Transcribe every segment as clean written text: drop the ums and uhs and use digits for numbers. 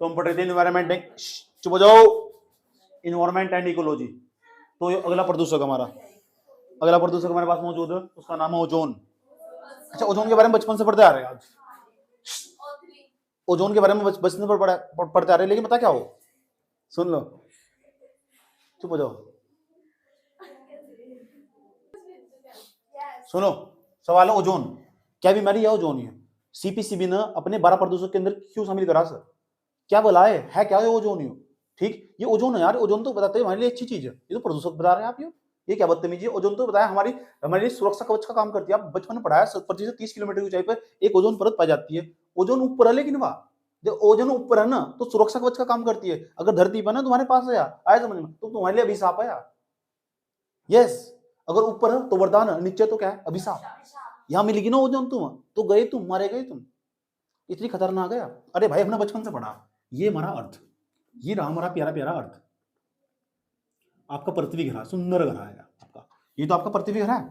तो हम पढ़ रहे थे इन्वायरमेंट, चुप हो जाओ, इन्वायरमेंट एंड इकोलॉजी। तो ये अगला प्रदूषक हमारा, अगला प्रदूषक हमारे पास मौजूद है, उसका नाम है ओजोन। अच्छा, ओजोन के बारे में बचपन से पढ़ते आ रहे हैं आज, ओजोन के बारे में बचपन से पढ़ते आ रहे हैं, लेकिन पता क्या हो, सुन लो, चुप हो जाओ, सुनो। सवाल है ओजोन क्या बीमारी है? ओजोन है। सीपीसीबी ने अपने 12 प्रदूषक के अंदर क्यों शामिल करा सर? क्या बोला है क्या है ओजोन? यू ठीक, ये ओजोन है यार, ओजोन तो बताते हैं हमारे लिए अच्छी चीज है, ये तो प्रदूषक बता रहे हैं आप। ये क्या बदतमीजी है? ओजोन तो बताया हमारी हमारे लिए सुरक्षा कवच का काम करती है। आप बचपन में पढ़ाया 25 से 30 किलोमीटर की ऊंचाई पर एक ओजोन परत पाई जाती है। ओजोन ऊपर है, लेकिन वाह, जब ओजोन ऊपर है ना तो सुरक्षा कवच का काम करती है। अगर धरती पर ना तुम्हारे पास है यार, आया समझ में, तो तुम्हारे लिए अभिशाप है यार। यस, अगर ऊपर है तो वरदान है, नीचे तो क्या है? अभिशाप। यहाँ मिलेगी ना ओजोन तुम तो गए, तुम मारे गए, तुम इतनी खतरनाक है। अरे भाई हमने बचपन से पढ़ा, ये हमारा अर्थ, ये रहा हमारा प्यारा प्यारा अर्थ। आपका पृथ्वी ग्रह सुंदर ग्रह है आपका, ये तो आपका पृथ्वी ग्रह है।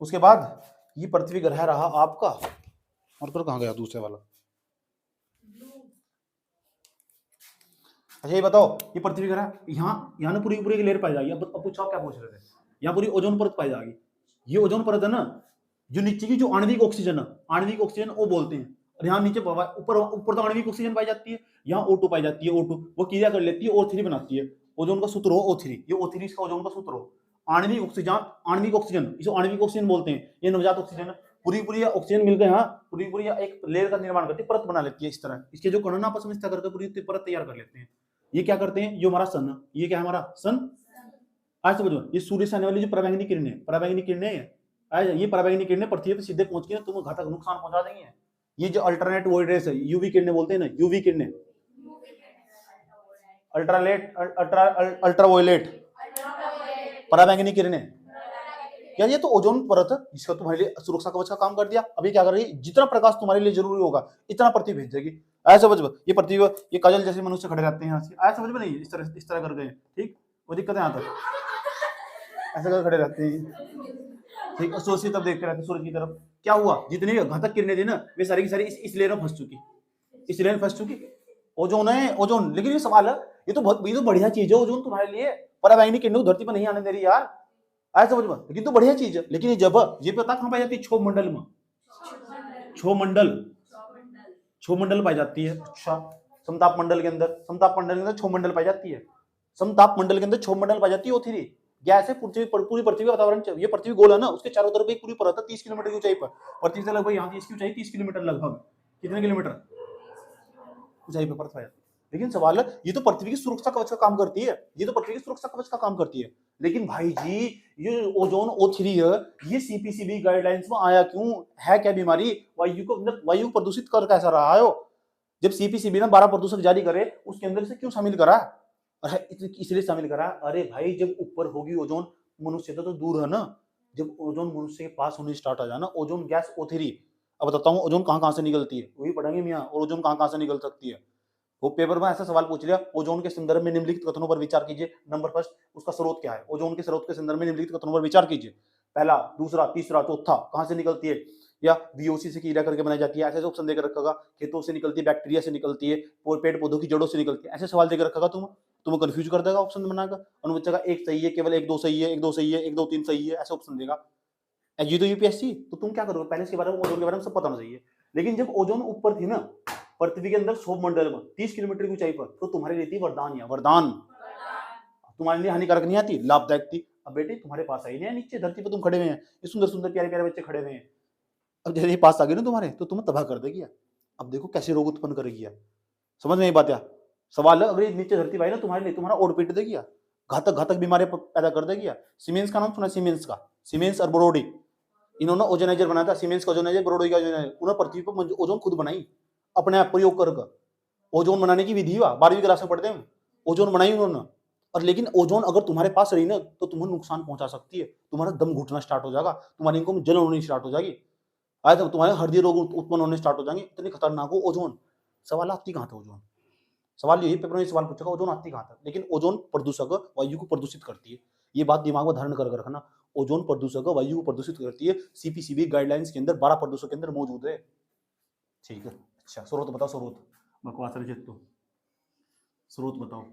उसके बाद ये पृथ्वी ग्रह रहा आपका, और फिर कहाँ गया दूसरे वाला? अच्छा ये बताओ, ये पृथ्वी ग्रह यहाँ यहाँ ना पूरी पूरी लेयर पाई जाएगी। अब पूछो आप क्या पूछ रहे थे? यहाँ पूरी ओजोन परत पाई जाएगी। ये ओजोन परत है ना, जो नीचे की जो आणविक ऑक्सीजन है, आणविक ऑक्सीजन वो बोलते हैं। और यहाँ नीचे ऊपर ऊपर तो आणविक ऑक्सीजन पाई जाती है, यहाँ O2 पाई जाती है। O2 वो क्रिया कर लेती है, O3 बनाती है। ओजोन का सूत्र हो O3, ये O3 इसका ओजोन का सूत्र हो। आणविक ऑक्सीजन, इसको आणविक ऑक्सीजन बोलते हैं। ये नवजात ऑक्सीजन, पूरी पूरी ऑक्सीजन मिलकर यहाँ पूरी पूरी एक लेयर का निर्माण करती है, परत बना लेती है इस तरह। इसके जो कण आपस में इस तरह करके पूरी परत तैयार कर लेते हैं। ये क्या करते हैं? जो हमारा सन है, ये क्या है हमारा सन। आज समझो, ये सूर्य से आने वाली जो पराबैंगनी किरणें, पराबैंगनी किरणें है, ये पराबैंगनी किरणें पृथ्वी पे सीधे पहुंच के तुम्हें घातक नुकसान पहुंचा देंगी। ये जो अल्टरनेट वोइड रेस है, यूवी किरणें बोलते हैं ना, यूवी किरणें, अल्ट्रावायलेट पराबैंगनी किरणें, यार ये तो ओजोन परत है, इसका तुम्हारे लिए सुरक्षा कवच का काम कर दिया। अभी क्या कर रही है? जितना प्रकाश तुम्हारे लिए जरूरी होगा इतना पृथ्वी भेज देगी। ऐसा समझ, ये पृथ्वी, ये काजल जैसे मनुष्य खड़े रहते हैं यहाँ से, ऐसा समझ में नहीं, इस तरह कर गए, ठीक, वो दिक्कत है यहाँ तक, ऐसा कर खड़े रहते हैं, ठीक, सोचिए तब देखते रहते सूरज की तरफ। क्या हुआ? जितनी घातक किरणें थी ना, वे सारी की सारी इस लेयर में फंस चुकी, इस लेयर में फंस चुकी। ओजोन है, ओजोन। लेकिन ये सवाल है, ये तो बढ़िया चीज है ओजोन तुम्हारे लिए। पराबैंगनी किरणें धरती पर नहीं आने दे रही यार, ऐसा समझ में, लेकिन तो बढ़िया चीज है। लेकिन ये जब ये पता कहां पाई जाती है? क्षोभ मंडल में, क्षोभ मंडल पाई जाती है। अच्छा, समताप मंडल के अंदर, क्षोभ मंडल पाई जाती है। समताप मंडल के अंदर क्षोभ मंडल पाई जाती है। O3 गैस है, पूरी पृथ्वी का वातावरण, ये पृथ्वी गोल है ना, उसके चारों तरफ एक पूरी परत है 30 किलोमीटर की ऊंचाई पर। पृथ्वी से लगभग यहाँ की इसकी ऊंचाई 30 किलोमीटर, लगभग कितने किलोमीटर ऊंचाई पर परत पाई जाती है। लेकिन सवाल है, ये तो पृथ्वी की सुरक्षा कवच का काम करती है, ये तो पृथ्वी की सुरक्षा कवच का काम करती है। लेकिन भाई जी, ये ओजोन O3 है, ये सीपीसीबी गाइडलाइंस में आया क्यों है? क्या बीमारी? वायु प्रदूषित कर कैसा रहा है? जब सीपीसीबी ने 12 प्रदूषक जारी करे, उसके अंदर से क्यों शामिल करा? इसलिए शामिल करा, अरे भाई जब ऊपर होगी ओजोन, मनुष्य तो दूर है ना, जब ओजोन मनुष्य के पास होने स्टार्ट हो जाए ना, ओजोन गैस O3, अब बताता हूँ ओजोन कहाँ से निकलती है, वही पढ़ेंगे मियाँ। और ओजोन कहाँ से निकल सकती है, वो पेपर में ऐसा सवाल पूछ लिया, ओजोन के संदर्भ में निम्नलिखित कथनों पर विचार कीजिए। नंबर फर्स्ट, उसका स्रोत क्या है? ओजोन के स्रोत के संदर्भ में निम्नलिखित कथनों पर विचार कीजिए। पहला, दूसरा, तीसरा, चौथा, कहां से निकलती है? या VOC से क्रिया करके बनाई जाती है, ऐसे ऑप्शन देकर रखा, खेतों से निकलती है, बैक्टीरिया से निकलती है, पेड़ पौधों की जड़ों से निकलती है, ऐसे सवाल देकर रखा, तुम्हें कंफ्यूज कर देगा ऑप्शन बनाकर। अनुबच्चा का एक सही है, केवल एक दो सही है, एक दो सही है, एक दो तीन सही है, ऐसे ऑप्शन देगा। ये तो यूपीएससी, तो तुम क्या करोगे? पहले इसके बारे में, ओजोन के बारे में सब पता होना चाहिए। लेकिन जब ओजोन ऊपर थी ना, पृथ्वी के अंदर क्षोभ मंडल में 30 किलोमीटर की ऊंचाई पर, तो तुम्हारे लिए थी वरदान, या वरदान, तुम्हारे लिए हानिकारक नहीं आती, लाभदायक थी। अब बेटे तुम्हारे पास आई नहीं, नीचे धरती पर तुम खड़े हुए हैं, ये सुंदर सुंदर प्यारे प्यारे बच्चे खड़े हुए हैं। अब जैसे ये पास आ गए ना तुम्हारे, तो तुम्हें तबाह कर देगी। अब देखो कैसे रोग उत्पन्न करेगी, समझ में ये बात? या सवाल है, अगर ये नीचे धरती पाई ना तुम्हारे लिए, तुम्हारा ओढ़ पीट देगी, घातक घातक बीमारियां पैदा कर देगी। सीमेंस का नाम सुना? सीमेंस का, सीमेंस और ब्रोडी, इन्होंने ओजोनाइजर बनाया था। सीमेंस का ओजोनाइजर, ब्रोडी का ओजोनाइजर, उन्होंने पृथ्वी पर ओजोन खुद बनाई, अपने आप प्रयोग कर। ओजोन बनाने की विधि 12वीं क्लास में पढ़ते हैं, ओजोन बनाई उन्होंने। और लेकिन ओजोन अगर तुम्हारे पास रही ना, तो तुम्हें नुकसान पहुंचा सकती है। तुम्हारा दम घुटना स्टार्ट हो जाएगा, तुम्हारी इनको जलन होनी स्टार्ट हो जाएगी, आज तुम्हारे हृदय रोग उत्पन्न होने स्टार्ट हो जाएंगे, इतनी खतरनाक हो ओजोन। सवाल आती कहां था ओजोन? सवाल यही पेपर में सवाल पूछेगा, ओजोन आती कहां था? लेकिन ओजोन प्रदूषक वायु को प्रदूषित करती है, ये बात दिमाग में धारण कर रखना। ओजोन प्रदूषक वायु को प्रदूषित करती है, सीपीसीबी गाइडलाइंस के अंदर 12 प्रदूषक के अंदर मौजूद है, ठीक है। अच्छा स्रोत बताओ, स्रोत बकवास रहे तो स्रोत बताओ।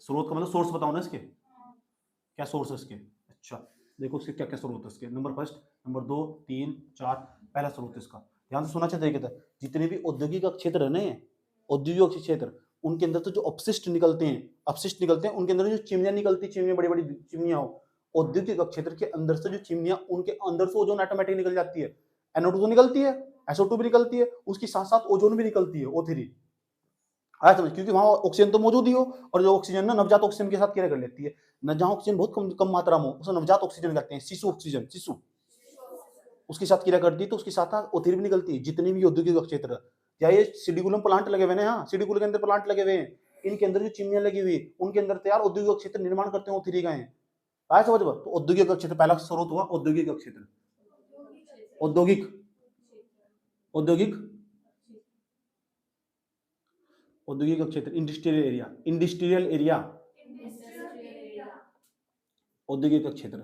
स्रोत का मतलब सोर्स बताओ ना इसके, क्या सोर्स है इसके। अच्छा देखो इसके क्या क्या स्रोत है इसके, नंबर फर्स्ट, नंबर 2, 3, 4, पहला स्रोत इसका ध्यान से सुना चाहिए तरीके से। जितने भी औद्योगिक क्षेत्र है ना, औद्योगिक क्षेत्र, उनके अंदर तो जो अपशिष्ट निकलते हैं, उनके अंदर जो चिमनियां निकलती, चिमनियां बड़ी बड़ी चिमनियां हो, औद्योगिक क्षेत्र के अंदर से जो चिमनियां, उनके अंदर से ओजोन ऑटोमेटिक निकल जाती है। NO2 तो निकलती है, SO2 भी निकलती है, उसके साथ साथ ओजोन भी निकलती है, O3। आया समझ, क्योंकि वहां ऑक्सीजन तो मौजूद ही हो, और जो ऑक्सीजन ना नवजात ऑक्सीजन के साथ क्रिया कर लेती है। न जहां ऑक्सीजन बहुत कम कम मात्रा में हो, उसे नवजात ऑक्सीजन कहते हैं, शिशु ऑक्सीजन, शिशु उसके साथ क्रिया करती है, तो उसके साथ O3 भी निकलती है। जितने भी औद्योगिक क्षेत्र, या ये सिडिकुलम प्लांट लगे हुए हैं, यहाँ सिडिकुल के अंदर प्लांट लगे हुए हैं, इनके अंदर जो चिमनियां लगी हुई, उनके अंदर तैयार औद्योगिक क्षेत्र निर्माण करते हैं O3 का है। आया समझ में। तो औद्योगिक क्षेत्र पहला स्रोत हुआ, औद्योगिक क्षेत्र, औद्योगिक, औद्योगिक, औद्योगिक क्षेत्र, इंडस्ट्रियल एरिया, इंडस्ट्रियल एरिया, औद्योगिक क्षेत्र,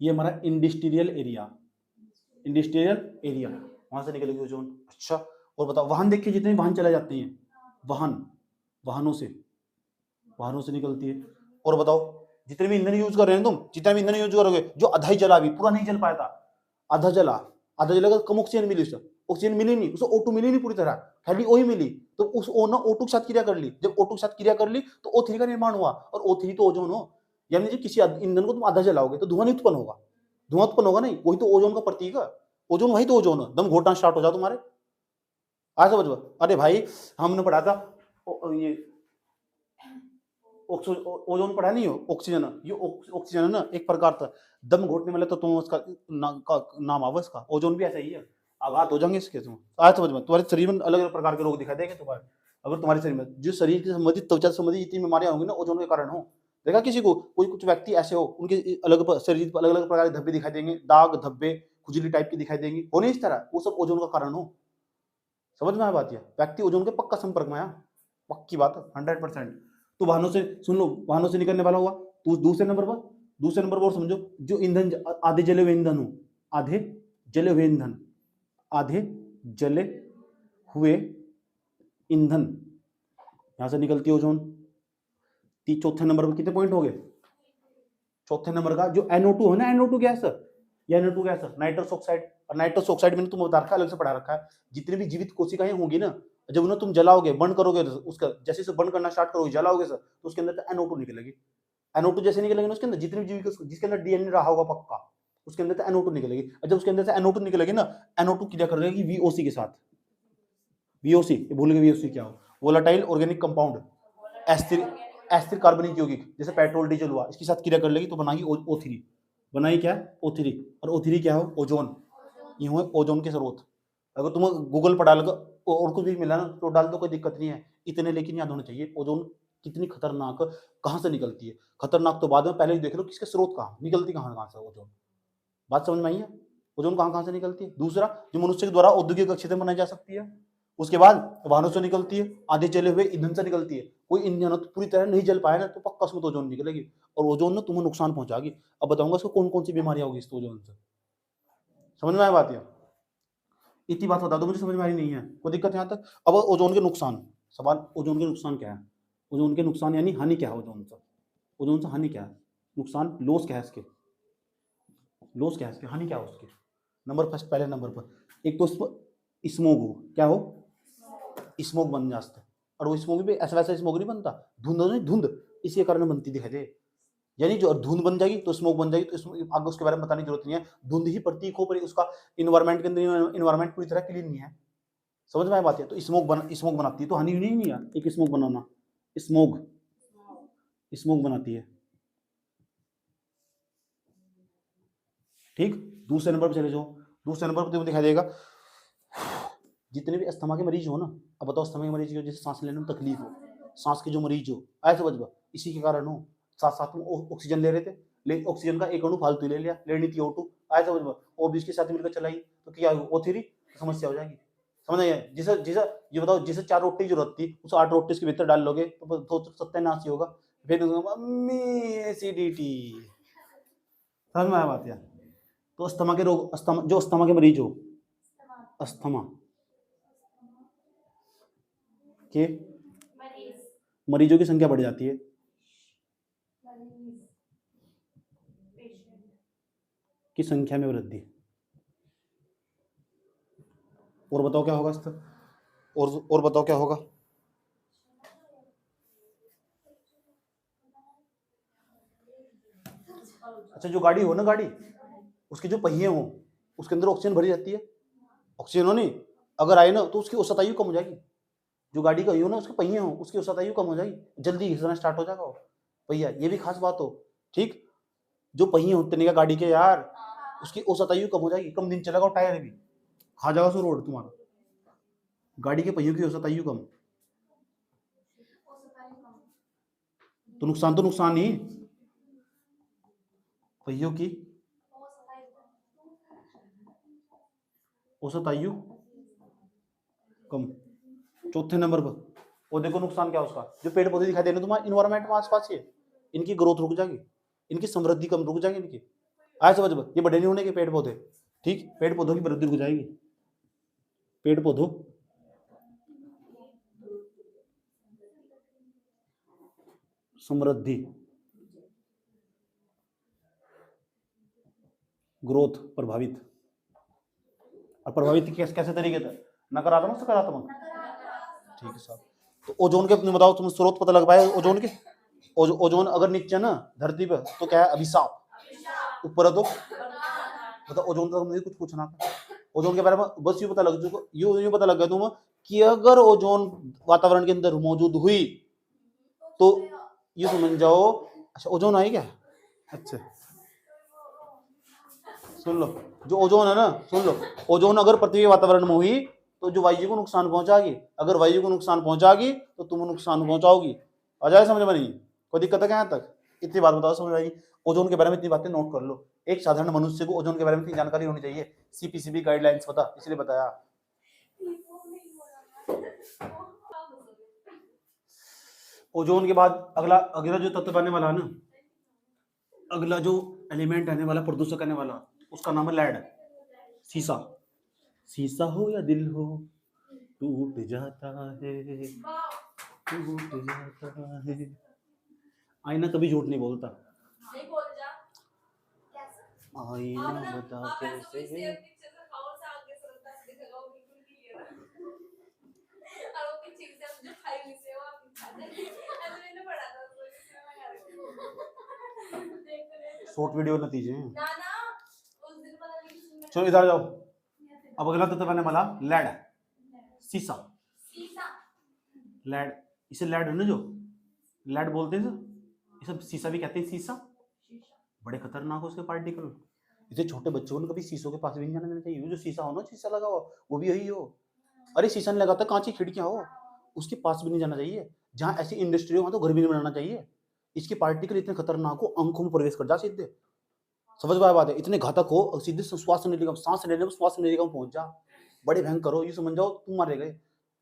ये हमारा इंडस्ट्रियल एरिया, इंडस्ट्रियल एरिया, वहां से निकलेगी ओजोन। अच्छा और बताओ, वाहन देखिए, जितने वाहन चले जाते हैं, वाहन, वाहनों से निकलती है। और बताओ, जितने भी ईंधन यूज कर रहे हैं तुम, जितना भी ईंधन यूज करोगे, जो आधा ही जला, भी पूरा नहीं जल पाया था, आधा जला, आधा जलेगा, कम ऑक्सीजन मिली उसे, ऑक्सीजन मिली नहीं उसे, O2 मिली नहीं पूरी तरह, खाली O ही मिली, तो उस O ना O2 के साथ क्रिया कर ली, जब O2 के साथ क्रिया कर ली तो O3 का निर्माण हुआ, और O3 तो ओजोन हो। यानी कि किसी ईंधन को तुम आधा जलाओगे तो धुआं नहीं उत्पन्न होगा, धुआं उत्पन्न होगा नहीं, वही तो ओजोन का प्रतीक है, ओजोन वही तो ओजोन है। दम घोटना स्टार्ट हो जाए तुम्हारे, आज समझ। अरे भाई हमने पढ़ा था ये ओजोन पढ़ा नहीं हो, ऑक्सीजन, ये ऑक्सीजन है ना एक प्रकार का, दम घोटने वाला तो तुम उसका नाम आवा इसका, ओजोन भी ऐसा ही है, आघात हो जाएंगे इसके तुम। आज समझ में, तुम्हारे शरीर में अलग अलग प्रकार के रोग दिखाई देंगे तुम्हारे, अगर तुम्हारे शरीर में जो शरीर की संबंधित, त्वचा संबंधी जितनी बीमारियां होंगी ना, ओजोन के कारण हो। देखा किसी को, कोई कुछ व्यक्ति ऐसे हो, उनके अलग शरीर पर अलग अलग प्रकार के धब्बे दिखाई देंगे, दाग धब्बे खुजली टाइप की दिखाई देंगी, हो नहीं इस तरह, वो सब ओजोन का कारण हो। समझ में आ बात, है व्यक्ति ओजोन के पक्का संपर्क में आया, पक्की बात है 100%। तो वाहनों से सुन लो, वाहनों से निकलने वाला हुआ। तो दूसरे नंबर पर समझो, जो ईंधन आधे जले हुए ईंधन हो, आधे जले हुए ईंधन, आधे जले हुए ईंधन, यहां से निकलती है ओजोन। चौथे नंबर पर कितने पॉइंट हो गए, चौथे नंबर का जो NO2 है ना, NO2 गैस, ये NO2 गैस, नाइट्रस ऑक्साइड, और नाइट्रस ऑक्साइड मैंने तुम बता रखा है, अलग से पढ़ा रखा है। जितनी भी जीवित कोशिकाएं होंगी ना, जब उन्हें तुम जलाओगे, बर्न करोगे, उसका जैसे से बर्न करना स्टार्ट करोगे, जलाओगे सर, तो उसके अंदर NO2 निकलेगी। NO2 जैसे निकलेगी ना, उसके अंदर जितनी भी जीवित, जिसके अंदर DNA रहा होगा पक्का, उसके अंदर से NO2 निकलेगी। और जब उसके अंदर से NO2 निकलेगी ना, NO2 क्रिया कर लेगी VOC के साथ, VOC, भूल गए VOC क्या हो, वोलेटाइल ऑर्गेनिक कंपाउंड, एस्थिर एस्थिर कार्बनिक यौगिक, जैसे पेट्रोल डीजल हुआ, इसके साथ क्रिया कर लेगी तो बनाएगी O3, बनाई क्या O3, और O3 क्या हो, ओजोन, ये हुए ओजोन के स्रोत। अगर तुम गूगल पर डाल और कुछ भी मिला ना तो डाल दो, कोई दिक्कत नहीं है, इतने लेकिन याद होने चाहिए ओजोन कितनी खतरनाक, कहां से निकलती है, खतरनाक तो बाद में, पहले ही देख लो किसके स्रोत कहां निकलती, कहां से ओजोन। बात समझ में आई है, ओजोन कहां से निकलती है। दूसरा, जो मनुष्य के द्वारा औद्योगिक क्षेत्र में बनाई जा सकती है। उसके बाद वाहनों से निकलती है, आधे जले हुए ईंधन से निकलती है। कोई ईंधन तो पूरी तरह नहीं जल पाया ना, तो पक्का उसमें तो ओजोन निकलेगी, और ओजोन ने तुम्हें नुकसान पहुंचाएगी। अब बताऊंगा इसको कौन कौन सी बीमारियां होगी इस ओजोन से, समझ में आया बात। है इतनी बात बता दो मुझे, समझ में आई नहीं है, कोई दिक्कत यहाँ तक। अब ओजोन के नुकसान, सवाल, ओजोन के नुकसान क्या है, ओजोन के नुकसान यानी हानि क्या है ओजोन से, ओजोन से हानि क्या है, नुकसान, लॉस क्या है इसके, लॉस क्या है इसके, हानि क्या है उसकी। नंबर फर्स्ट, पहले नंबर पर, एक तो स्मोग हो, क्या हो, स्मोक बन जाता है, और वो स्मोक भी ऐसा वैसा स्मोक नहीं बनता, धुंध नहीं, धुंध इसके कारण बनती दिखाई दे, यानी जो धुंध बन जाएगी तो स्मोक बन जाएगी, तो आगे उसके बारे में बताने की जरूरत नहीं है, धुंध ही प्रतीक हो, पर उसका इन्वायरमेंट के अंदर इन्वायरमेंट पूरी तरह क्लीन नहीं है। समझ में आया बात है। तो स्मोक बनाती है, तो हानि नहीं है एक स्मोक बनाना, स्मोक स्मोक बनाती है, ठीक। दूसरे नंबर पर चले जाओ, दूसरे नंबर पर तुम्हें दिखाई देगा, जितने भी अस्थमा के मरीज हो ना, अब बताओ अस्थमा के मरीज हो, जैसे सांस लेने में तकलीफ हो, सांस के जो मरीज हो, ऐसे समझ लो इसी के कारण हो। साथ साथ में ऑक्सीजन ले रहे थे, ले ऑक्सीजन का एक अणु फालतू ले लिया, लेनी थी O2, ऐसे समझ लो, O भी इसके साथ मिलकर चलाई तो क्या O3, समस्या हो जाएगी। समझ आइए, जिसे जिसे ये बताओ, जिसे 4 रोटी की जरूरत थी, उसे 8 रोटी इसके भीतर डाल लोगे तो सत्यानाश होगा, फिर मम्मी एसिडिटी। समझ में आया बात यार। तो अस्थमा के रोग, अस्थमा, जो अस्थमा के मरीज हो, अस्थमा, के मरीजों की संख्या बढ़ जाती है। की संख्या में वृद्धि। और बताओ क्या होगा इसका? और बताओ क्या होगा? अच्छा, जो गाड़ी हो ना, गाड़ी उसके जो पहिए हो उसके अंदर ऑक्सीजन भरी जाती है। ऑक्सीजन हो नहीं, अगर आए ना तो उसकी औसत आयु कम हो जाएगी। जो गाड़ी का हो ना, उसके पहिए हो, उसकी औसत आयु कम हो जाएगी, जल्दी घिसना स्टार्ट हो जाएगा वो पहिया। ये भी खास बात हो, ठीक। जो पहिए होते नहीं का गाड़ी के यार, उसकी औसत आयु कम हो जाएगी, कम दिन चलेगा, टायर भी खा जाएगा सो रोड तुम्हारा। गाड़ी के पहियों की औसत आयु कम, तो नुकसान ही पहियों की औसत आयु कम। चौथे नंबर पर वो देखो नुकसान क्या उसका, जो पेड़ पौधे दिखाई दे रहे तुम्हारे इन्वायरमेंट में आसपास के, इनकी ग्रोथ रुक जाएगी, इनकी समृद्धि कम रुक जाएगी इनकी। आए समझ में, ये बड़े नहीं होने के पेड़ पौधे, ठीक। पेड़ पौधों की वृद्धि रुक जाएगी, पेड़ पौधों समृद्धि ग्रोथ प्रभावित। और प्रभावित कैसे तरीके से? नकारात्मक सकारात्मक? ठीक है साहब। तो ओजोन के अपने बताओ, तुम स्रोत पता लग पाए ओजोन के? ओजोन अगर नीचे ना धरती पे तो क्या है? अभिशाप। ऊपर है तो मतलब ओजोन का मुझे कुछ पूछना था। ओजोन के बारे में बस यूं पता लग चुका, यूं पता लग गया तुम कि अगर ओजोन वातावरण के अंदर मौजूद हुई तो ये समझ जाओ। अच्छा, ओजोन आई क्या? अच्छा सुन लो, जो ओजोन है ना, सुन लो, ओजोन अगर पृथ्वी के वातावरण में हुई तो जो वायु को नुकसान पहुंचाएगी, अगर वायु को नुकसान पहुंचाएगी तो तुम नुकसान पहुंचाओगी। आ जाए समझ में? नहीं कोई दिक्कत है क्या? यहाँ तक इतनी बात बताओ समझ आएगी। ओजोन के बारे में इतनी बातें नोट कर लो, एक साधारण मनुष्य को ओजोन के बारे में इतनी जानकारी होनी चाहिए। सीपीसीबी गाइडलाइंस पता, इसलिए बताया। ओजोन के बाद अगला अगला जो तत्व आने वाला ना, अगला जो एलिमेंट आने वाला, प्रदूषक आने वाला, उसका नाम है लेड। सीसा। सीसा हो या दिल हो टूट जाता है, टूट जाता है। आईना कभी झूठ नहीं बोलता। आईना बता कैसे। शॉर्ट वीडियो नतीजे हैं। चलो इधर जाओ, अब अगला तत्व आने वाला लेड। सीसा, लेड, इसे लेड है ना, जो लेड बोलते हैं, इसे सीसा भी कहते हैं। सीसा बड़े खतरनाक हो उसके पार्टिकल। इसे छोटे बच्चों को कभी शीशों के पास भी नहीं जाने देना चाहिए। जो शीशा हो ना, शीशा लगा हुआ, वो भी यही हो। अरे शीशा नहीं लगाता, कांच की खिड़कियां हो, उसके पास भी नहीं जाना चाहिए। जहां ऐसी इंडस्ट्री हो तो घर भी नहीं बनाना चाहिए। इसके पार्टिकल इतने खतरनाक हो, आंखों में प्रवेश कर जा सीधे। समझ में बात है? इतने घातक हो, सीधे श्वास निगम, सांस लेने में श्वास निगम पहुंच जा। बड़े भयंकर हो, ये समझ जाओ तुम मारे गए।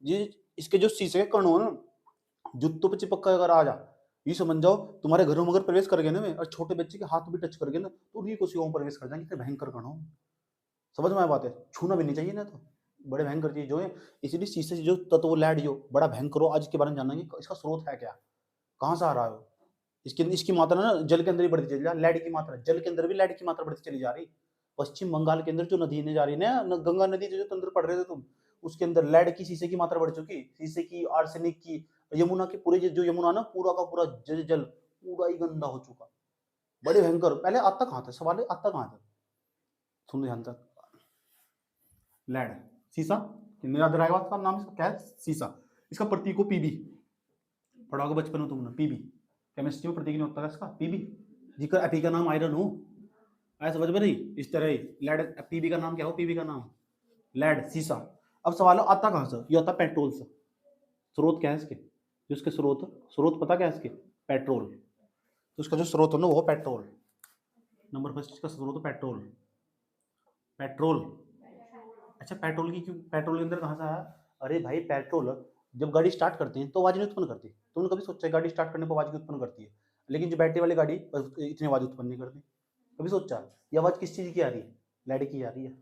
ये इसके जो शीशे के कण हो ना, जूतों पे चिपक कर अगर आ जा, ये समझ जाओ तुम्हारे घरों में अगर प्रवेश कर गए ना, और छोटे बच्चे के हाथ भी टच कर गए ना, तो उन्हीं को सीओं प्रवेश कर जाएंगे। इतने भयंकर कण हो, समझ में बात है? छूना भी नहीं चाहिए ना, तो बड़े भयंकर चीज जो है। इसीलिए शीशे जो तत्व लेड जो बड़ा भयंकर हो, आज इसके बारे में जानेंगे, इसका स्रोत है क्या, कहाँ से आ रहा है। इसकी मात्रा ना जल के अंदर ही बढ़ती चली जा रही, लेड की मात्रा जल के अंदर भी, लेड की मात्रा बढ़ती चली जा रही। पश्चिम बंगाल के अंदर जो नदी ने जा रही है ना, गंगा नदी जो अंदर पढ़ रहे थे तुम, उसके अंदर लेड की, शीशे की मात्रा बढ़ चुकी, शीशे की, आर्सेनिक की। यमुना के पूरे जो यमुना ना, पूरा का पूरा जल पूरा ही गंदा हो चुका। बड़े भयंकर। पहले आता कहाँ था, सवाल है आता कहाँ था? सुन ध्यान तक, लेड, सीसा, याद रहेगा इसका नाम, इसका क्या है? सीसा। इसका प्रतीक हो पीबी, पढ़ा होगा बचपन में तुमने, पीबी। केमिस्ट्री में प्रतीक नहीं होता है इसका, पीबी। जिसका एपी का नाम आयरन हो, ऐसा समझ में नहीं? इस तरह ही लेड, पीबी का नाम क्या हो? पीबी का नाम लेड, सीसा। अब सवाल आता कहाँ से? ये होता पेट्रोल से। स्रोत क्या है इसके? जिसके स्रोत पता क्या है इसके? पेट्रोल। तो उसका जो स्रोत है ना, वो पेट्रोल। नंबर फर्स्ट इसका स्रोत पेट्रोल। पेट्रोल। अच्छा, पेट्रोल की क्यों, पेट्रोल के अंदर कहाँ से आया? अरे भाई, पेट्रोल जब गाड़ी स्टार्ट करते हैं तो आवाज नहीं उत्पन्न करती। तुमने कभी सोचा गाड़ी स्टार्ट करने पर आवाज क्यों उत्पन्न करती है? लेकिन जो बैटरी वाली गाड़ी इतनी आवाज उत्पन्न नहीं करती। कभी सोचा ये आवाज किस चीज की आ रही है? लाइट की आ रही है।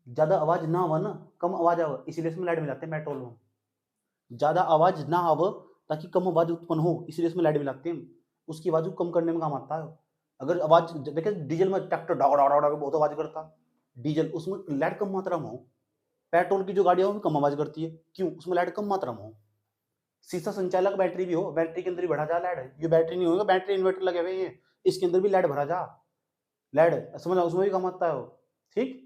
ज्यादा आवाज ना आवा ना, कम आवाज आवा, इसीलिए इसमें लाइट मिलाते हैं पेट्रोल में। ज्यादा आवाज ना आव ताकि कम आवाज उत्पन्न हो, इसलिए इसमें लाइट मिलाते हैं हम। उसकी आवाज को कम करने में काम आता है। अगर आवाज देखे डीजल में ट्रैक्टर डाग डाग डाग डाग बहुत आवाज करता, डीजल उसमें लाइट कम मात्रा में हो। पेट्रोल की जो गाड़ियां वो कम आवाज करती है, क्यों? उसमें लाइट कम मात्रा में हो। शीशा संचालक बैटरी भी हो, बैटरी के अंदर ही भरा जा लाइट, ये बैटरी नहीं होगा, बैटरी इन्वर्टर लगे हुए हैं, इसके अंदर भी लाइट भरा जा, लाइट समझ उसमें भी काम आता है वो। ठीक,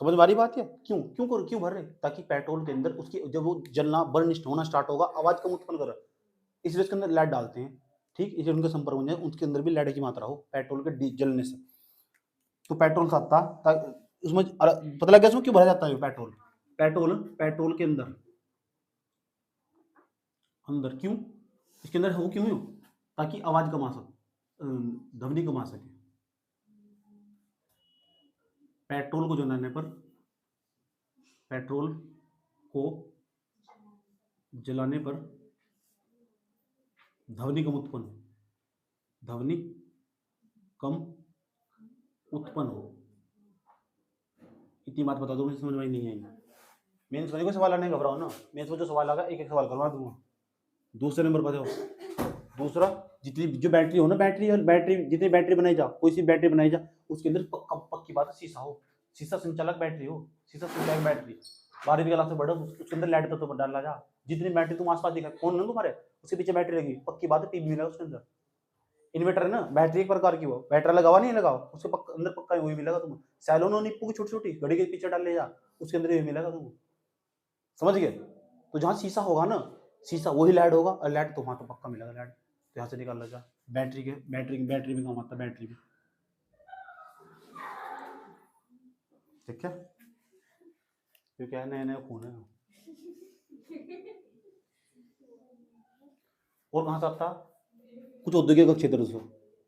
समझ में आ रही बात है? क्यों क्यों क्यों भर रहे? ताकि पेट्रोल के अंदर उसकी जब वो जलना बर्न होना स्टार्ट होगा, आवाज कम उत्पन्न करे, इसलिए इसके अंदर लाइट डालते हैं। ठीक, इसलिए उनके संपर्क में जाए, उसके अंदर भी लाइट की मात्रा हो पेट्रोल के जलने से। तो पेट्रोल साता उसमें पता लग गया इसमें क्यों भरा जाता है पेट्रोल? पेट्रोल के अंदर क्यों इसके अंदर हो, क्यों? ताकि आवाज कमा सके, ध्वनि कमा सके। पेट्रोल को जलाने पर, पेट्रोल को जलाने पर ध्वनि कम उत्पन्न हो। इतनी बात बता दो, मुझे समझ में नहीं आई। मेन समझ को सवाल आने घबराओ ना, मेन जो सवाल आएगा एक एक सवाल करवा दूंगा। दूसरे नंबर पर जाओ। दूसरा, जितनी जो बैटरी हो ना, बैटरी जितनी बैटरी बनाई जा, कोई सी बैटरी बनाई जा, उसके अंदर पक्की बात है शीशा हो, शीशा संचालक बैटरी हो, शीशा संचालक बैटरी 12वीं क्लास से बड़ा, उसके अंदर लाइट तो डाला जा। जितनी बैटरी तुम आसपास दिखा, फोन ना तुम्हारे, उसके पीछे बैटरी लगी, पक्की बात है टीवी मिला उसके अंदर। इन्वर्टर है ना, बैटरी एक प्रकार की, वो बैटरी लगावा नहीं लगाओ, उसके अंदर पक्का वही मिलेगा तुम्हें। सैलोनो निप्पू की छोटी छोटी घड़ी के पीछे डाल ले जा, उसके अंदर यही मिलेगा तुमको। समझ गए? तो जहाँ शीशा होगा ना, शीशा वही लाइट होगा, और लाइट तो वहां तो पक्का मिलेगा लाइट, तो यहाँ से निकाल लो जा। बैटरी में काम आता है, बैटरी में। ठीक है, तो क्या नया नया फोन है। और कहाँ से आता? कुछ औद्योगिक क्षेत्र, उसको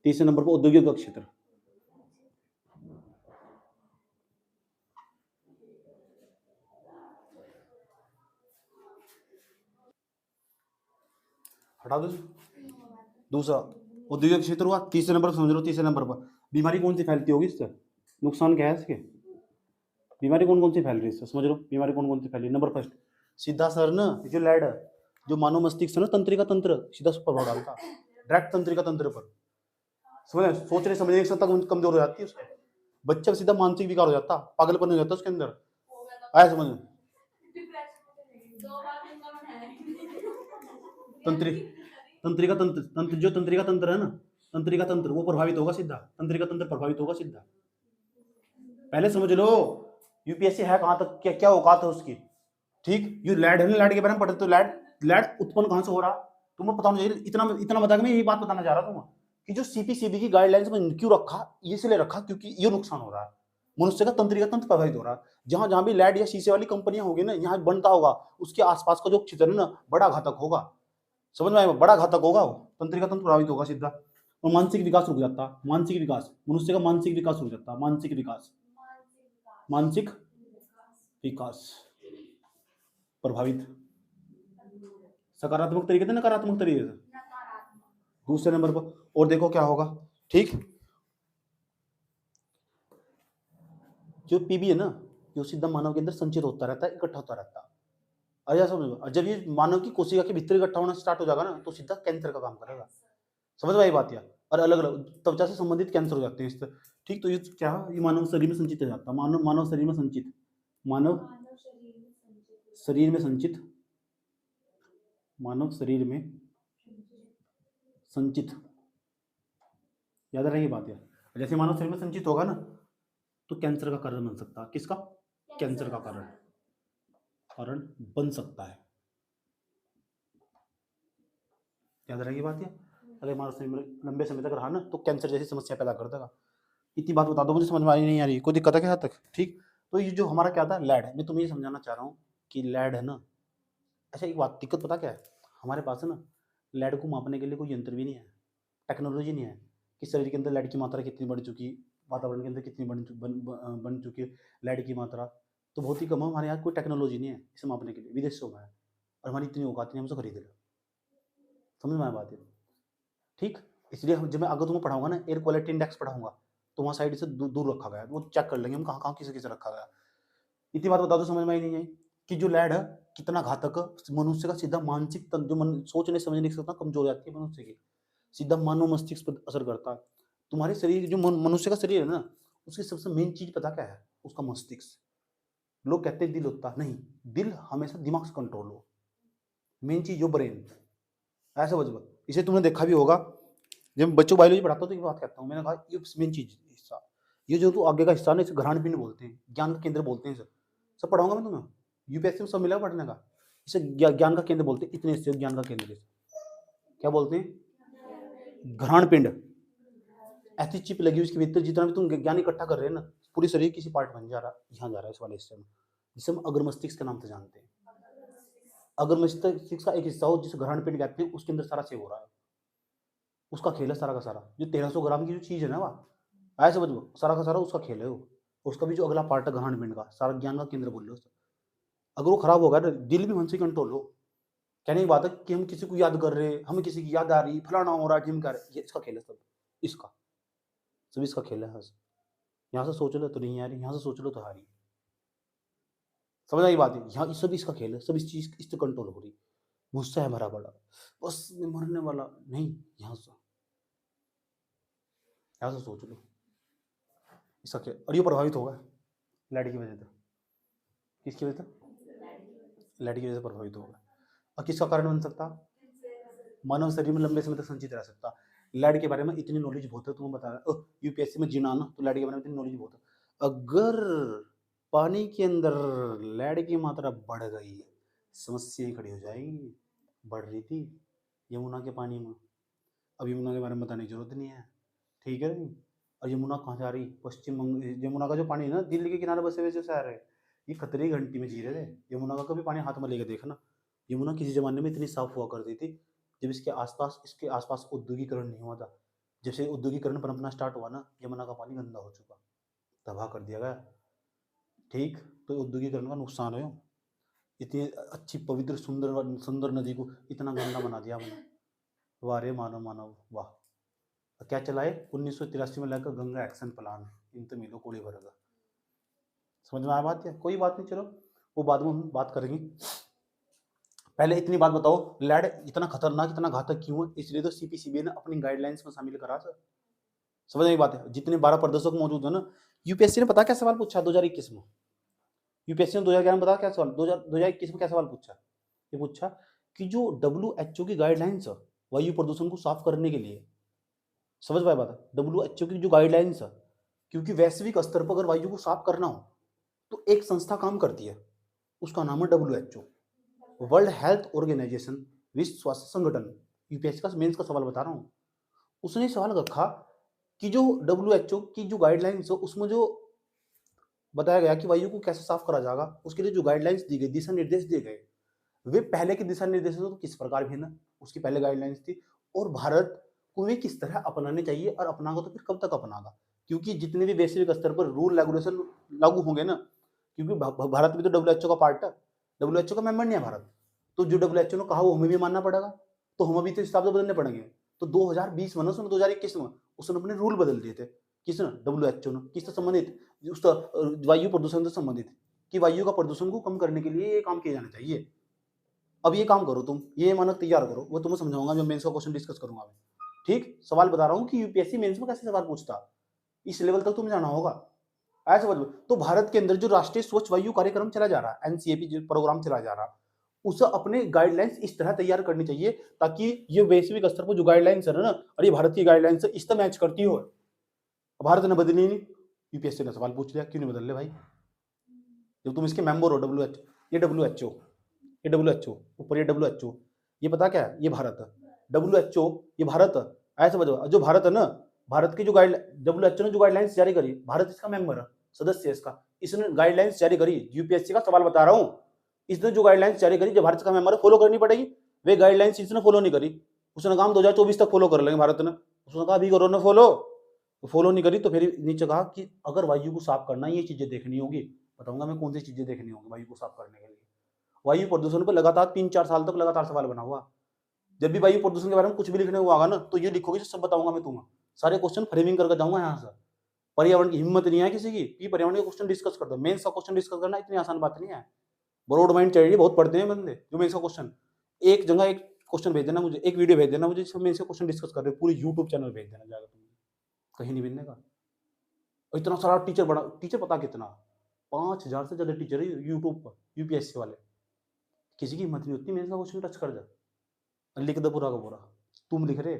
तीसरे नंबर पर औद्योगिक क्षेत्र। हटा दो। दूसरा औद्योगिक क्षेत्र हुआ, तीसरे नंबर समझ लो। तीसरे नंबर पर बीमारी कौन सी फैलती होगी इससे, नुकसान क्या है इसके, बीमारी कौन कौन सी फैल रही है इससे, समझ लो बीमारी कौन कौन सी फैल रही है। नंबर फर्स्ट, सीधा सर ना, जो लैड है, जो मानव मस्तिष्क है ना, तंत्रिका तंत्र सीधा प्रभाव डालता, डायरेक्ट तंत्रिका तंत्र पर। समझ, सोचने समझने की क्षमता कमजोर हो जाती है उसको, बच्चा का सीधा मानसिक विकार हो जाता, पागलपन हो जाता उसके अंदर। आया समझ? तंत्रिका तंत्र जो तंत्रिका तंत्र है ना, तंत्रिका तंत्र वो प्रभावित होगा सीधा, तंत्रिका तंत्र प्रभावित होगा सीधा। पहले समझ लो यूपीएससी है कहां तक, क्या क्या औकात है उसकी। ठीक, ये लैड है ना, लैड के बारे में पढ़ते तो लैड उत्पन्न कहां से हो रहा, तुम्हें पता होना चाहिए। इतना इतना बता के मैं यही बात बताना चाह रहा था कि जो सीपीसीबी की गाइडलाइंस में क्यों रखा, इसलिए रखा क्योंकि ये नुकसान हो रहा है, मनुष्य का तंत्रिका तंत्र प्रभावित हो रहा है। जहां जहां भी लैड या शीशे वाली कंपनियां होगी ना, यहाँ बनता होगा, उसके आसपास का जो क्षेत्र है ना, बड़ा घातक होगा। समझ में आएगा? बड़ा घातक होगा, तंत्रिका तंत्र प्रभावित होगा सीधा, और मानसिक विकास रुक जाता, मानसिक विकास, मनुष्य का मानसिक विकास रुक जाता, मानसिक विकास प्रभावित, सकारात्मक तरीके से, नकारात्मक तरीके से। दूसरे नंबर पर और देखो क्या होगा। ठीक, जो पीबी है ना, जो सीधा मानव के अंदर संचित होता रहता है, इकट्ठा होता रहता है। अरे समझ, जब ये मानव की कोशिका के भीतर इकट्ठा होना स्टार्ट हो जाएगा ना, तो सीधा कैंसर का काम करेगा। समझ में आई बात? या और अलग अलग त्वचा से संबंधित कैंसर हो जाते हैं इससे। ठीक, तो ये क्या, ये मानव शरीर में संचित हो जाता है, मानव शरीर में संचित, मानव शरीर में संचित, मानव शरीर में संचित, याद रहेगी बात यार। जैसे मानव शरीर में संचित होगा ना, तो कैंसर का कारण बन सकता है। किसका? कैंसर का कारण बन सकता है। याद रहेगी बात यार। अगर मानव शरीर में लंबे समय तक रहा ना, तो कैंसर जैसी समस्या पैदा कर देगा। इतनी बात बता दो, मुझे समझ में आई नहीं आ रही, कोई दिक्कत है क्या तक? ठीक, तो ये जो हमारा क्या था, लैड है, मैं तुम्हें ये समझाना चाह रहा हूँ कि लैड है ना। अच्छा एक बात, दिक्कत पता क्या है, हमारे पास है ना, लैड को मापने के लिए कोई यंत्र भी नहीं है, टेक्नोलॉजी नहीं है कि शरीर के अंदर लैड की मात्रा कितनी बढ़ चुकी, वातावरण के अंदर कितनी बन चुकी है लैड की मात्रा, तो बहुत ही कम है। हमारे यहाँ कोई टेक्नोलॉजी नहीं है इसे मापने के लिए, विदेशों में है, और हमारी इतनी औकात नहीं, हम उसे खरीद ले। समझ में आया बात है? ठीक, इसलिए जब मैं अगर तुम्हें पढ़ाऊंगा ना, एयर क्वालिटी इंडेक्स पढ़ाऊंगा, तो वहाँ साइड से दूर रखा गया है, वो चेक कर लेंगे हम कहाँ कहाँ किसे किसे रखा गया। इतनी बात बता दो, समझ में आई नहीं आई कि जो लैड है कितना घातक, मनुष्य का सीधा मानसिक जो मन सोचने समझने की क्षमता कमजोर हो जाती है मनुष्य की, सीधा मानव मस्तिष्क पर असर करता है। तुम्हारे शरीर जो मनुष्य का शरीर है ना, उसकी सबसे मेन चीज पता क्या है? उसका मस्तिष्क। लोग कहते हैं दिल होता नहीं, दिल हमेशा दिमाग से कंट्रोल हो, मेन चीज जो ब्रेन, ऐसा बच। इसे तुमने देखा भी होगा, जब बच्चों को बायोलॉजी पढ़ाता हूँ तो ये बात कहता हूँ, मैंने कहा ये मेन चीज हिस्सा, ये जो तू आगे का हिस्सा ना, इसे ग्रहण पिंड बोलते हैं, ज्ञान का केंद्र बोलते हैं सर। सब पढ़ाऊंगा मैं तुम्हें, यूपीएससी में सब मिला पढ़ने का। इसे ज्ञान का केंद्र बोलते हैं, इतने हिस्से ज्ञान का केंद्र क्या बोलते हैं? ग्रहण पिंड। ऐसी चिप लगी उसके भीतर, जितना भी तुम ज्ञान इकट्ठा कर रहे हैं ना, पूरी शरीर किसी पार्ट बन जा रहा, यहाँ जा रहा है इस वाले हिस्से में, जिसे हम अग्र मस्तिष्क के नाम से जानते हैं। अगर मस्तिष्क का एक हिस्सा हो जिसे ग्रहण पिंड कहते हैं, उसके अंदर सारा सेव हो रहा है, उसका खेल है सारा का सारा। जो 1300 ग्राम की जो चीज है ना, वह ऐसे समझ लो, सारा का सारा उसका खेल है वो। उसका भी जो अगला पार्ट है ग्रहण पिंड का, सारा ज्ञान का केंद्र बोल लो। अगर वो खराब होगा ना, दिल भी मन से कंट्रोल हो। कहने की बात है कि हम किसी को याद कर रहे हैं, हमें किसी की याद आ रही, फलाना हो रहा है, जिम कर रहे, ये इसका खेल है सब, इसका सब इसका खेल है। यहाँ से सोच लो तो नहीं यार, यहाँ से सोच लो तो हारी। समझ आई बात है? यहाँ सब इसका खेल है, सब इस चीज इस पे कंट्रोल हो रही। गुस्सा है भरा पड़ा, बस मैं मरने वाला नहीं, यहाँ से सोच लो इसका खेल। और ये प्रभावित होगा लाइट की वजह से। किसकी वजह से? लाइट की वजह से प्रभावित होगा। और किसका कारण बन सकता? मानव शरीर में लंबे समय तक संचित रह सकता। लाइट के बारे में इतनी नॉलेज बहुत है, तुम्हें बता रहा हूँ, यूपीएससी में जीना ना, तो लाइट के बारे में इतनी नॉलेज बहुत है। अगर पानी के अंदर लेड की मात्रा बढ़ गई, समस्या ही खड़ी हो जाएगी। बढ़ रही थी यमुना के पानी में, अब यमुना के बारे में बताने की जरूरत नहीं है, ठीक है नहीं। और यमुना कहाँ जा रही? पश्चिम बंग। यमुना का जो पानी है ना, दिल्ली के किनारे बसे हुए जो शहर है, ये खतरे की घंटी में जी रहे थे। यमुना का कभी पानी हाथ में लेके देखना। यमुना किसी जमाने में इतनी साफ हुआ करती थी, जब इसके आसपास औद्योगिकरण नहीं हुआ था। जब से औद्योगिकरण पनपना स्टार्ट हुआ ना, यमुना का पानी गंदा हो चुका, तबाह कर दिया गया। ठीक, तो औद्योगिकरण का नुकसान है। इतनी अच्छी पवित्र सुंदर सुंदर नदी को इतना गंदा बना दिया हमने। वाह रे मानव मानव वाह। क्या चलाए 1983 में लाकर गंगा एक्शन प्लान, इन तो मिलो कोड़ी भरेगा। समझ में आया बात? है कोई बात नहीं, चलो वो बाद में हम बात करेंगे। पहले इतनी बात बताओ, लैड इतना खतरनाक इतना घातक क्यों है? इसलिए तो सीपीसीबी ने अपनी गाइडलाइंस में शामिल करा था। समझ में बात है? जितने 12 प्रदर्शक मौजूद है ना, यूपीएससी ने पता क्या सवाल पूछा 2021 में? यूपीएससी ने 2011 में पता क्या सवाल, 2021 में क्या सवाल पूछा? ये पूछा कि जो WHO की गाइडलाइंस है वायु प्रदूषण को साफ करने के लिए, समझ पाए बात? WHO की जो गाइडलाइंस है, क्योंकि वैश्विक स्तर पर अगर वायु को साफ करना हो तो एक संस्था काम करती है, उसका नाम है WHO, वर्ल्ड हेल्थ ऑर्गेनाइजेशन, विश्व स्वास्थ्य संगठन। यूपीएससी का मेंस का सवाल बता रहा हूं। उसने सवाल रखा कि जो WHO की जो गाइडलाइंस है, उसमें जो बताया गया कि वायु को कैसे साफ करा जाएगा, उसके लिए जो गाइडलाइंस दी गई, दिशा निर्देश दिए गए, वे पहले के दिशा निर्देशों तो किस प्रकार भिन्न, उसकी पहले गाइडलाइंस थी, और भारत को वे किस तरह अपनाने चाहिए, और अपनागा तो फिर कब तक अपनागा। क्योंकि जितने भी वैश्विक स्तर पर रूल रेगुलेशन लागू होंगे ना, क्योंकि भारत भी तो WHO का पार्ट है, WHO का मेंबर नहीं है भारत, तो जो WHO ने कहा वो हमें भी मानना पड़ेगा, तो हमें भी तो हिसाब से बदलने पड़ेंगे। तो 2020 में ना, 2021 में उसने अपने रूल बदल दिए थे। किसने? WHO ने। किससे संबंधित? उस वायु प्रदूषण से संबंधित, कि वायु का प्रदूषण को कम करने के लिए ये काम किए जाने चाहिए। अब ये काम करो तुम, ये मानक तैयार करो, वो तुम्हें समझाऊंगा जब मेंस का क्वेश्चन डिस्कस करूंगा मैं। ठीक, सवाल बता रहा हूँ कि यूपीएससी मेंस में कैसे सवाल पूछता, इस लेवल तक तुम्हें जाना होगा। ऐसा समझ। तो भारत के अंदर जो राष्ट्रीय स्वच्छ वायु कार्यक्रम चला जा रहा है, एनसीएपी जो प्रोग्राम चला जा रहा है, उसे अपने गाइडलाइंस इस तरह तैयार करनी चाहिए ताकि ये वैश्विक स्तर पर जो गाइडलाइंस है ना, और ये भारत की गाइडलाइंस है, इस तरह मैच करती हो। भारत ने बदली नहीं, यूपीएससी ने सवाल पूछ लिया, क्यों नहीं बदल रहे भाई? जब तुम इसके मेंबर हो, WHO, ये WHO, ये WHO, ऊपर ये WHO, ये पता क्या है? ये भारत है। WHO ये भारत है, ऐसे बताओ। जो भारत है ना, भारत की जो WHO ने जो गाइडलाइंस जारी करी, भारत इसका मेंबर है, सदस्य है इसका, इसने गाइडलाइंस जारी करी। यूपीएससी का सवाल बता रहा हूँ, इसने जो गाइडलाइंस जारी करी, जो भारत का मेंबर है, फॉलो करनी पड़ेगी। वे गाइडलाइंस इसने फॉलो नहीं करी, उसने कहा 2024 तक फॉलो कर लेंगे भारत ने, उसने कहा अभी करो ना फॉलो नहीं करी। तो फिर नीचे कहा कि अगर वायु को साफ करना, ये चीजें देखनी होगी। बताऊंगा मैं कौन सी चीजें देखनी होगी वायु को साफ करने के लिए। वायु प्रदूषण पर लगातार 3-4 साल तक लगातार सवाल बना हुआ। जब भी वायु प्रदूषण के बारे में कुछ भी लिखने को आगा ना, तो ये लिखोगे, सब बताऊंगा मैं तुम्हें, सारे क्वेश्चन फ्रेमिंग करके जाऊंगा यहाँ से। पर्यावरण की हिम्मत नहीं है किसी की कि पर्यावरण का क्वेश्चन डिस्कस कर दो। मेंस का क्वेश्चन डिस्कस करना इतनी आसान बात नहीं है। ब्रॉड माइंड चाहिए, बहुत पढ़ते हैं बंदे। जो मैं इसका क्वेश्चन एक जगह एक क्वेश्चन भेज देना मुझे, एक वीडियो भेज देना मुझे जिसमें मैं इसका क्वेश्चन डिस्कस कर रहे हो, पूरी यूट्यूब चैनल भेज देना जाकर तुम, कहीं नहीं भेजने का। और इतना सारा टीचर, बड़ा टीचर पता कितना, 5,000 से ज्यादा टीचर है यूट्यूब पर, यूपीएससी वाले। किसी की हिम्मत नहीं होती मेरे का क्वेश्चन टच कर जा, लिख दो पूरा का पूरा। तुम लिख रहे,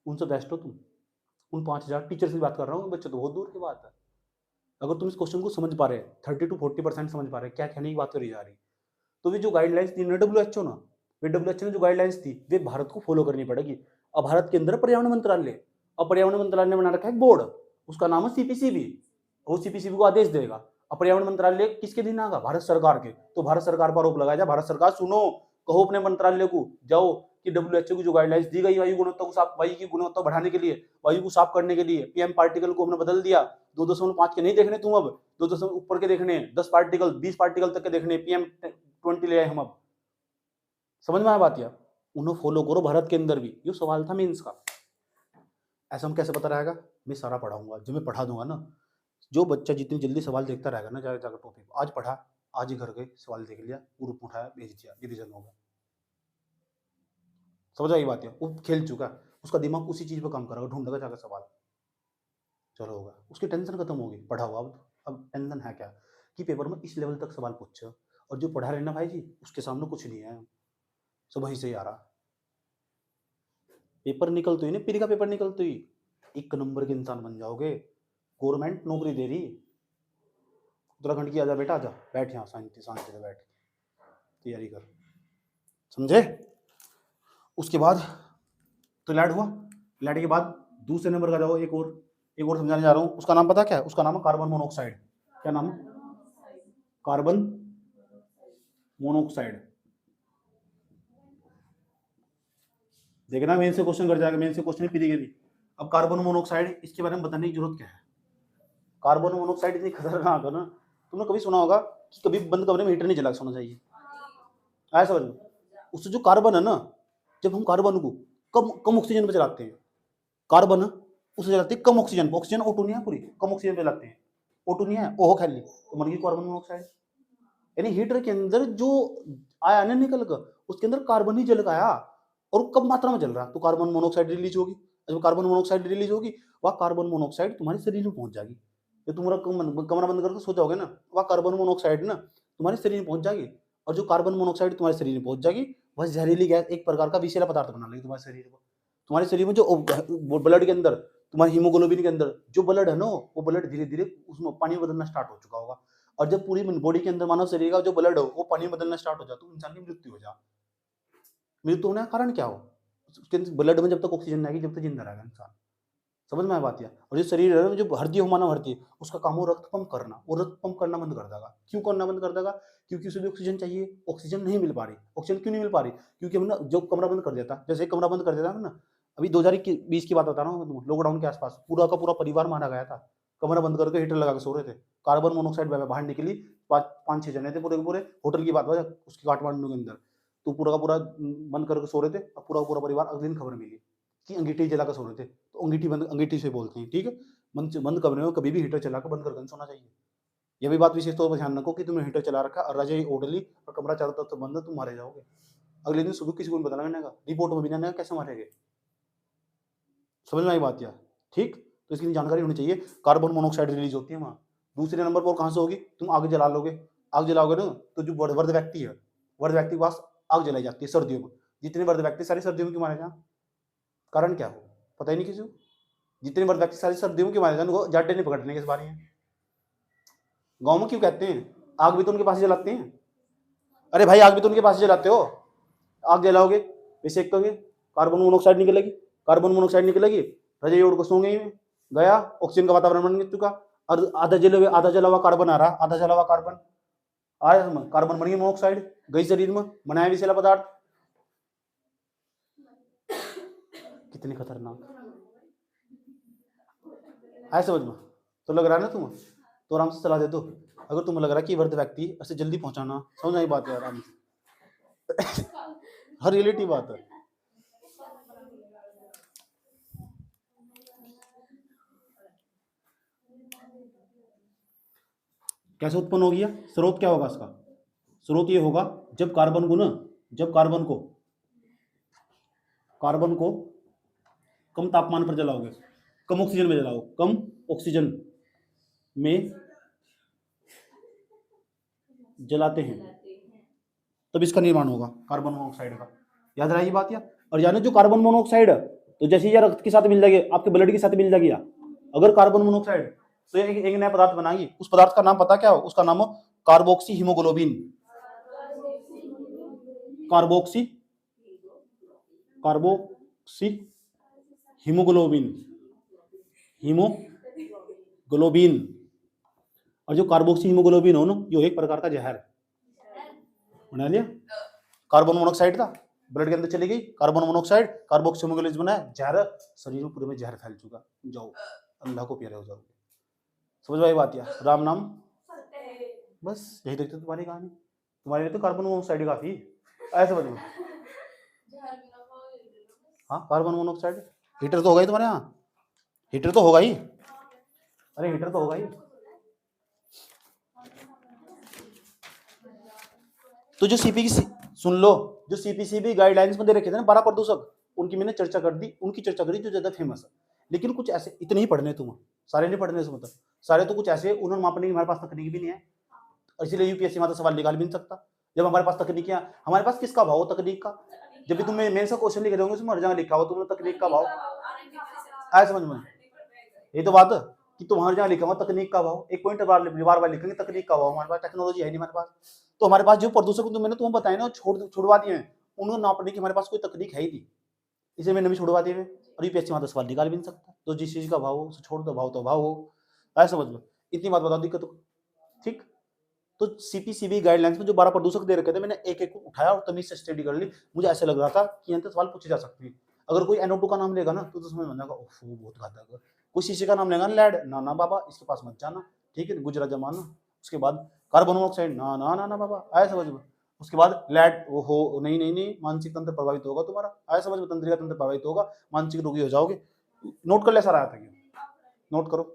उनसे बेस्ट हो तुम। उन 5,000 टीचर से बात कर रहा हूँ, बच्चे तो बहुत दूर की बात है। अगर तुम इस क्वेश्चन को समझ पा रहे, 30 to 40% समझ पा रहे क्या कहने की बात करी जा रही, तो वे जो गाइडलाइंस दी ना डब्ल्यूएचओ ना, वे डब्ल्यूएचओ ने जो गाइडलाइंस दी वे भारत को फॉलो करनी पड़ेगी। अब भारत के अंदर पर्यावरण मंत्रालय, और पर्यावरण मंत्रालय ने बना रखा है बोर्ड, उसका नाम है सीपीसीबी। वो सीपीसीबी को आदेश देगा। अब पर्यावरण मंत्रालय किसके दिन आगा? भारत सरकार के। तो भारत सरकार पर आरोप लगाया जाए, भारत सरकार सुनो, कहो अपने मंत्रालय को, जाओ कि डब्ल्यूएचओ की जो गाइडलाइंस दी गई वायु गुणवत्ता को साफ, वायु की गुणवत्ता बढ़ाने के लिए, वायु को साफ करने के लिए, पीएम पार्टिकल को हमने बदल दिया, 2.5 के नहीं देखने तुम, अब 2 ऊपर के देखने, 10 पार्टिकल 20 पार्टिकल तक के देखने, PM20 ले आए हम। अब समझ में आया बात? यार उन्हें फॉलो करो भारत के अंदर भी। ये सवाल था मेंस का। ऐसा हम कैसे पता रहेगा? मैं सारा पढ़ाऊंगा, जो मैं पढ़ा दूंगा ना, जो बच्चा जितनी जल्दी सवाल देखता रहेगा ना, जाकर जाकर टॉपिक आज पढ़ा, आज ही घर गए सवाल देख लिया, ग्रुप उठाया भेज दिया, रिवीजन होगा। समझ आई बात? है वो खेल चुका, उसका दिमाग उसी चीज पर काम करेगा, ढूंढेगा जाकर सवाल, चलो होगा, उसकी टेंशन खत्म होगी, पढ़ा हुआ। अब टेंशन है क्या कि पेपर में इस लेवल तक सवाल पूछो, और जो पढ़ा रहे ना भाई जी उसके सामने कुछ नहीं है, सब वहीं से ही आ रहा। पेपर निकलते ही ना, पीरी का पेपर निकलते ही 1 नंबर के इंसान बन जाओगे, गवर्नमेंट नौकरी दे रही। उत्तराखंड की आजा बेटा, आजा बैठ यहाँ, शांति शांति से बैठ, तैयारी कर, समझे? उसके बाद तो लैड हुआ, लैड के बाद दूसरे नंबर का जाओ, एक और समझाने जा रहा हूँ। उसका नाम पता क्या है? उसका नाम है कार्बन मोनोऑक्साइड। क्या नाम है? Carbon monoxide. देखना मेन से क्वेश्चन कर जाएगा, मेन से क्वेश्चन पीरी के भी। अब कार्बन मोनोऑक्साइड, इसके बारे में बताने की जरूरत क्या है? कार्बन मोनोऑक्साइड इतनी खतरनाक है ना, तुमने कभी सुना होगा कि कभी बंद कमरे में हीटर नहीं जला के सोना चाहिए, आया समझ में? उससे जो कार्बन है ना, जब हम कार्बन को कम कम ऑक्सीजन पे चलाते हैं, कार्बन उसे जलाते हैं कम ऑक्सीजन, ऑक्सीजन O2 नहीं है पूरी, कम ऑक्सीजन पे जलाते हैं, O2 नहीं है, ओहो खाली, तो मन की कार्बन मोनोऑक्साइड। यानी हीटर के अंदर जो आया ना निकल कर, उसके अंदर कार्बन ही जल गया, और कम मात्रा में जल रहा, तो कार्बन मोनोऑक्साइड रिलीज होगी। जब कार्बन मोनोऑक्साइड रिलीज होगी, वह कार्बन मोनोऑक्साइड तुम्हारे शरीर में पहुंच जाएगी। जब तुम्हारा कमरा बंद करके सो जाओगे ना, वह कार्बन मोनोऑक्साइड ना तुम्हारे शरीर में पहुंच जाएगी, और जो कार्बन मोनोऑक्साइड तुम्हारे शरीर में पहुंच जाएगी, वह जहरीली गैस, एक प्रकार का विषैला पदार्थ बना लेगी तुम्हारे शरीर को। तुम्हारे शरीर में जो ब्लड के अंदर, तुम्हारे हीमोग्लोबिन के अंदर जो ब्लड है ना, वो ब्लड धीरे धीरे उसमें पानी बदलना स्टार्ट हो चुका होगा, और जब पूरी बॉडी के अंदर मानव शरीर का जो ब्लड हो वो पानी बदलना स्टार्ट हो जाए, तो इंसान की मृत्यु हो जाए। मृत्यु होने का कारण क्या हो? उसके ब्लड में जब तक ऑक्सीजन नहीं आएगी, जब तक जिंदा रहेगा इंसान। समझ में आया बात? और जो शरीर है, जो हड्डी हो, मानव हड्डी, उसका काम हो रक्त पंप करना, वो रक्त पंप करना बंद कर देगा। क्यों करना बंद कर देगा? क्योंकि उसे भी ऑक्सीजन चाहिए, ऑक्सीजन नहीं मिल पा रही। ऑक्सीजन क्यों नहीं मिल पा रही? क्योंकि हमने जो कमरा बंद कर देता, जैसे कमरा बंद कर देता है ना, अभी 2020 की बात बता रहा हूँ, लॉकडाउन के आसपास पूरा का पूरा परिवार मारा गया था, कमरा बंद करके हीटर लगा के सो रहे थे, कार्बन मोनोऑक्साइड बाहर निकली, 5-6 जने थे पूरे के पूरे, होटल की बात है उसके काठमांडू के अंदर, तो पूरा का पूरा बंद करके सो रहे थे, अब पूरा का पूरा परिवार अगले दिन खबर मिली कि अंगीठी जला कर सो रहे थे, तो अंगीठी बंद, अंगीठी से बोलते हैं, ठीक है? बंद कमरे में कभी भी हीटर चला कर बंद करके सोना चाहिए। यह भी बात विशेष तौर पर ध्यान रखो कि तुमने हीटर चला रखा और रजाई ओढ़ ली और कमरा चारों तरफ से बंद है, तुम मारे जाओगे। अगले दिन सुबह किसी को नहीं पता लगने का, रिपोर्ट में भी नहीं आने का, कैसे मारेंगे? समझ में आई बात? यार ठीक, तो इसकी जानकारी होनी चाहिए। कार्बन मोनोऑक्साइड रिलीज होती है वहाँ। दूसरे नंबर पर कहाँ से होगी? तुम आग जला लोगे, आग जलाओगे ना, तो जो वर्ध व्यक्ति है, वर्ध व्यक्ति के पास आग जलाई जाती है सर्दियों में। जितने वर्ध व्यक्ति सारी सर्दियों में क्यों मारे जाए? कारण क्या हो? पता ही नहीं किसी को। जितने वर्ध व्यक्ति सारी सर्दियों में क्यों मारे जाए? जाटे नहीं पकड़ने के इस बारे में। गाँव में क्यों कहते हैं आग भी तो उनके पास ही जलाते हैं? अरे भाई आग भी तो उनके पास ही जलाते हो, आग जलाओगे वैसे एक कार्बन मोनोऑक्साइड निकलेगी, कार्बन मोनोऑक्साइड निकलेगी, रजाई ओढ़ को सोंगे ही में, गया ऑक्सीजन का वातावरण बन चुका, और आधा जला हुआ कार्बन आ रहा, आधा जला हुआ कार्बन आया, कार्बन बन गई मोनोऑक्साइड, गई शरीर में, बनाया विषैला पदार्थ। कितनी खतरनाक है समझ में? तो लग रहा है ना तुम, तो आराम से चला दे दो। अगर तुम्हें लग रहा है कि वृद्ध व्यक्ति ऐसे जल्दी पहुंचाना, समझ आई बात है आराम से। हर रियलिटी बात है। कैसे उत्पन्न हो गया? स्रोत क्या होगा इसका? स्रोत ये होगा जब कार्बन को कम तापमान पर जलाओगे, कम ऑक्सीजन में जलाओ, कम ऑक्सीजन में जलाते हैं, तब इसका निर्माण होगा कार्बन मोनोऑक्साइड का। याद रहा ये बात या? और जाने जो कार्बन मोनोऑक्साइड तो जैसे ये रक्त के साथ मिल जाएगी, आपके ब्लड के साथ मिल जाएगी, अगर कार्बन मोनोऑक्साइड तो एक नया पदार्थ बनाएगी। उस पदार्थ का नाम पता क्या हो? उसका नाम हो कार्बोक्सी हीमोग्लोबिन। Carboxy haemoglobin. और जो कार्बोक्सी हीमोग्लोबिन हो ना, ये एक प्रकार का जहर बना लिया। कार्बन मोनोऑक्साइड था, ब्लड के अंदर चली गई कार्बन मोनोऑक्साइड, कार्बोक्सी हीमोग्लोबिन बना, जहर शरीर में पूरे में जहर फैल चुका। जाओ अल्लाह को प्यारे हो जाओगे। समझ में आई बात या? राम नाम बस यही देखते तुम्हारी कहानी। तुम्हारे लिए तो कार्बन मोनोऑक्साइड काफी ऐसे समझ में। हाँ कार्बन मोनोऑक्साइड हीटर तो होगा ही तुम्हारे यहाँ, हीटर तो होगा ही, अरे हीटर तो होगा ही। तो जो सीपी सुन लो, जो सीपीसीबी गाइडलाइंस में दे रखे थे ना 12 प्रदूषक, उनकी मैंने चर्चा कर दी, उनकी चर्चा करी जो ज्यादा फेमस है। लेकिन कुछ ऐसे इतने ही पढ़ने तुम, सारे नहीं पढ़ने से मतलब, सारे तो कुछ ऐसे उन्होंने मापने की हमारे पास तकनीक भी नहीं है, इसीलिए यूपीएससी में तो सवाल निकाल भी नहीं सकता। जब हमारे पास तकनीक है, हमारे पास किसका भाव हो तकनीक का? जब भी तुम मेन सा क्वेश्चन लिख रहे होंगे उसमें हर जगह लिखा हो तुमने तकनीक का भाव, आया समझ में? ये तो बात कि तुम्हारे जहाँ लिखा हुआ तकनीक का भाव, एक पॉइंट बार लिखेंगे तकनीक का भाव। हमारे पास टेक्नोलॉजी है नहीं हमारे पास, तो हमारे पास जो प्रदूषक मैंने तुम्हें बताया ना छुड़वा दिए हैं, उन्होंने नापने की हमारे पास कोई तकनीक है ही नहीं, इसे मैंने भी छुड़वा दिए। और यूपीएससी में तो सवाल निकाल भी नहीं सकता। तो जिस चीज का भाव हो उसे छोड़ दो, भाव तो भाव हो, आया समझ लो? इतनी बात बता दिक्कत ठीक। तो सीपीसीबी गाइडलाइंस में जो 12 प्रदूषक दे रखे थे, मैंने एक एक उठाया और तमीज से स्टडी कर ली। मुझे ऐसे लग रहा था कि यहाँ सवाल पूछे जा सकते हैं। अगर कोई NO2 का नाम लेगा ना तो समझ में जाएगा ओफ बहुत घातक है। कोई शीशे का नाम लेगा लेड, ना ना बाबा इसके पास मत जाना, ठीक है, गुजरा जमाना। उसके बाद कार्बन मोनोऑक्साइड, ना ना ना ना बाबा, आया समझ में? उसके बाद लेड, ओहो नहीं नहीं नहीं, मानसिक तंत्र प्रभावित होगा तुम्हारा, आया समझ में? तंत्रिका तंत्र प्रभावित होगा, मानसिक रोगी हो जाओगे। नोट कर ले सारा, आता है नोट करो।